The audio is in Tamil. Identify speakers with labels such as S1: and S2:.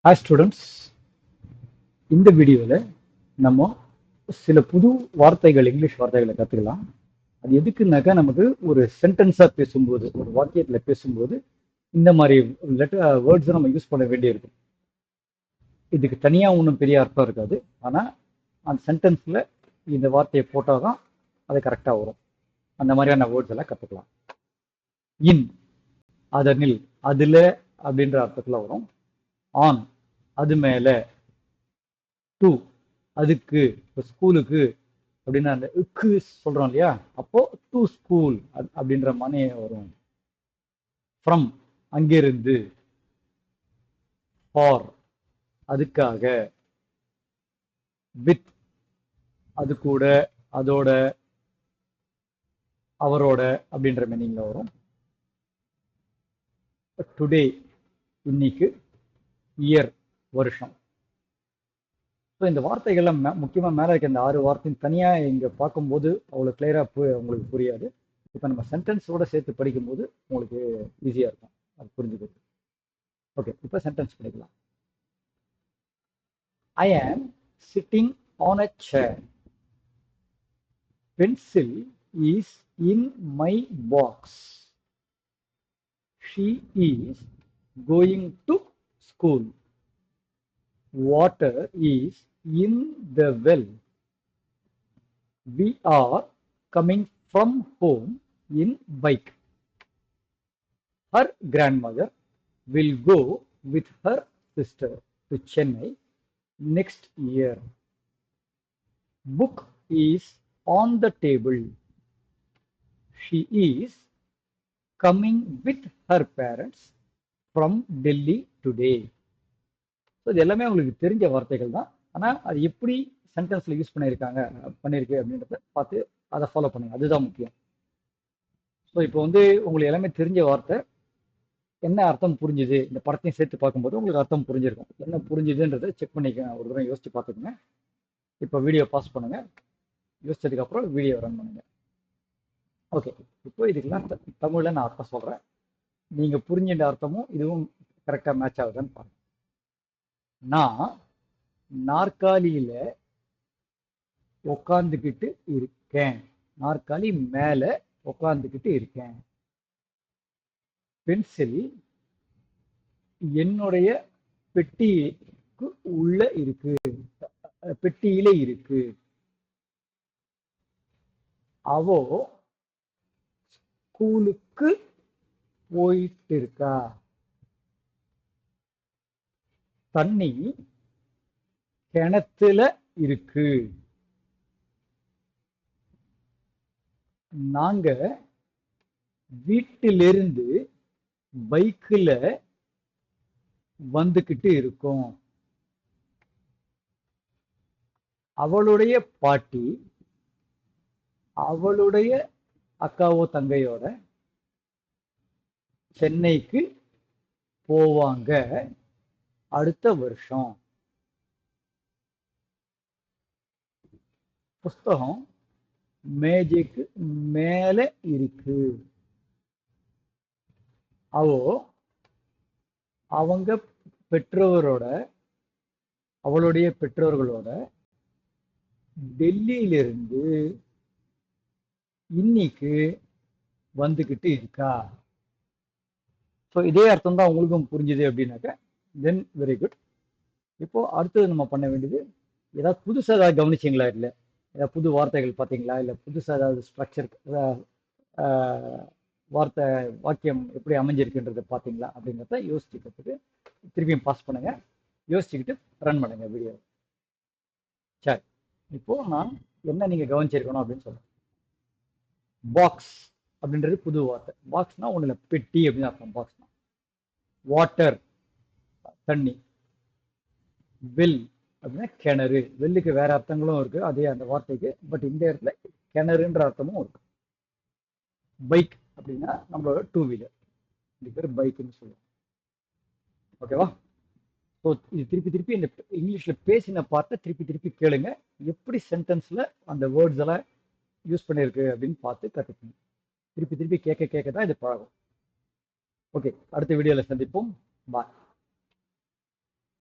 S1: ஹாய் ஸ்டூடெண்ட்ஸ், இந்த வீடியோவில் நம்ம சில புது வார்த்தைகள், இங்கிலீஷ் வார்த்தைகளை கற்றுக்கலாம். அது எதுக்குனாக்கா நமக்கு ஒரு சென்டென்ஸாக பேசும்போது, ஒரு வாக்கியத்தில் பேசும்போது இந்த மாதிரி வேர்ட்ஸை நம்ம யூஸ் பண்ண வேண்டியிருக்கும். இதுக்கு தனியாக ஒன்றும் பெரிய அர்த்தம் இருக்காது, ஆனால் அந்த சென்டென்ஸில் இந்த வார்த்தையை போட்டால் தான் அது கரெக்டாக வரும். அந்த மாதிரியான வேர்ட்ஸ் எல்லாம் கற்றுக்கலாம். இன், அதனில், அதில் அப்படின்ற அர்த்தத்தில் வரும். ஆன், அது மேல. டு, அதுக்கு, இப்போ ஸ்கூலுக்கு அப்படின்னா அந்த இக்கு சொல்றோம் இல்லையா, அப்போ டு ஸ்கூல் அப்படின்ற மாதிரி வரும். ஃப்ரம், அங்கிருந்து. ஃபார், அதுக்காக. வித், அது கூட, அதோட, அவரோட அப்படின்ற மீனிங்ல வரும். டுடே, இன்னைக்கு. இயர், வருஷம். ஸோ இந்த வார்த்தைகள்லாம் முக்கியமாக மேலே இருக்க இந்த 6 வார்த்தையும் தனியாக இங்கே பார்க்கும்போது அவ்வளோ கிளியராக உங்களுக்கு புரியாது. இப்போ நம்ம சென்டென்ஸோட சேர்த்து படிக்கும்போது உங்களுக்கு ஈஸியாக இருக்கும் அது புரிஞ்சுக்கிறது. ஓகே, இப்போ சென்டென்ஸ் படிக்கலாம். I am sitting on a chair. Pencil is in my box. She is going to school. Water is in the well. We are coming from home in bike. Her grandmother will go with her sister to Chennai next year. Book is on the table. She is coming with her parents from Delhi today. So இது எல்லாமே உங்களுக்கு தெரிஞ்ச வார்த்தைகள் தான், ஆனால் அது எப்படி சென்டென்ஸில் யூஸ் பண்ணியிருக்கு அப்படின்றத பார்த்து அதை ஃபாலோ பண்ணுங்க, அதுதான் முக்கியம். ஸோ இப்போ உங்களுக்கு எல்லாமே தெரிஞ்ச வார்த்தை, என்ன அர்த்தம் புரிஞ்சுது இந்த படத்தையும் சேர்த்து பார்க்கும்போது உங்களுக்கு அர்த்தம் புரிஞ்சிருக்கும். என்ன புரிஞ்சுதுன்றதை செக் பண்ணிக்க, ஒரு தடவை யோசிச்சு பார்த்துக்கோங்க. இப்போ வீடியோ பாஸ் பண்ணுங்க, யோசிச்சதுக்கப்புறம் வீடியோ ரன் பண்ணுங்க. ஓகே, இப்போ இதுக்கெல்லாம் தமிழில் நான் அர்த்தம் சொல்கிறேன், நீங்கள் புரிஞ்சின்ற அர்த்தமும் இதுவும் கரெக்டாக மேட்ச் ஆகுதுன்னு பாருங்க. நான் நாற்காலியில உட்காந்துக்கிட்டு இருக்கேன். நாற்காலி மேல உட்காந்துக்கிட்டு இருக்கேன். பென்சில் என்னுடைய பெட்டிக்கு உள்ள இருக்கு, பெட்டியில இருக்கு. அவோ ஸ்கூலுக்கு போயிட்டு இருக்கா. தண்ணி கிணத்துல இருக்கு. நாங்க வீட்டிலிருந்து பைக்ல வந்துகிட்டு இருக்கோம். அவளுடைய பாட்டி அவளுடைய அக்காவோ தங்கையோட சென்னைக்கு போவாங்க அடுத்த வருஷம். புஸ்தகம் மேஜைக்கு மேல இருக்கு. அவங்க அவளுடைய பெற்றோர்களோட டெல்லியிலிருந்து இன்னைக்கு வந்துகிட்டு இருக்கா. ஸோ இதே அர்த்தம் தான் உங்களுக்கும் புரிஞ்சுது அப்படின்னாக்க தென் வெரி குட். இப்போ அடுத்தது நம்ம பண்ண வேண்டியது, ஏதாவது புதுசாக ஏதாவது கவனிச்சிங்களா, இல்லை ஏதாவது புது வார்த்தைகள் பார்த்தீங்களா, இல்லை புதுசாக ஏதாவது ஸ்ட்ரக்சர் வாக்கியம் எப்படி அமைஞ்சிருக்குன்றதை பார்த்தீங்களா அப்படிங்கிறத யோசிச்சுக்கிறதுக்கு திருப்பியும் பாஸ் பண்ணுங்க, யோசிச்சுக்கிட்டு ரன் பண்ணுங்க வீடியோ. சரி, இப்போ நான் என்ன நீங்க கவனிச்சிருக்கணும் அப்படின்னு சொல்றேன். பாக்ஸ் அப்படின்றது புது வார்த்தை. பாக்ஸ்னா ஒன்றும் இல்லை, பெட்டி அப்படின்னு அர்த்தம் பாக்ஸ்னா. வாட்டர், தண்ணி. வெல் அப்படின்னா கிணறு. வெல்லுக்கு வேற அர்த்தங்களும் இருக்கு அதே அந்த வார்த்தைக்கு, பட் இந்த இடத்துல கிணறுன்ற அர்த்தமும் இருக்கு. பைக் அப்படின்னா நம்மளோட டூ வீலர், இது பேர் பைக்குன்னு சொல்லுவோம். ஓகேவா? ஸோ இது திருப்பி திருப்பி இந்த இங்கிலீஷ்ல பேசின பார்ட்டை திருப்பி கேளுங்க, எப்படி சென்டென்ஸ்ல அந்த வேர்ட்ஸ் எல்லாம் யூஸ் பண்ணியிருக்கு அப்படின்னு பார்த்து கற்றுக்கணும். திருப்பி கேட்க தான் இது பழகும். ஓகே, அடுத்த வீடியோவில் சந்திப்போம். பாய்.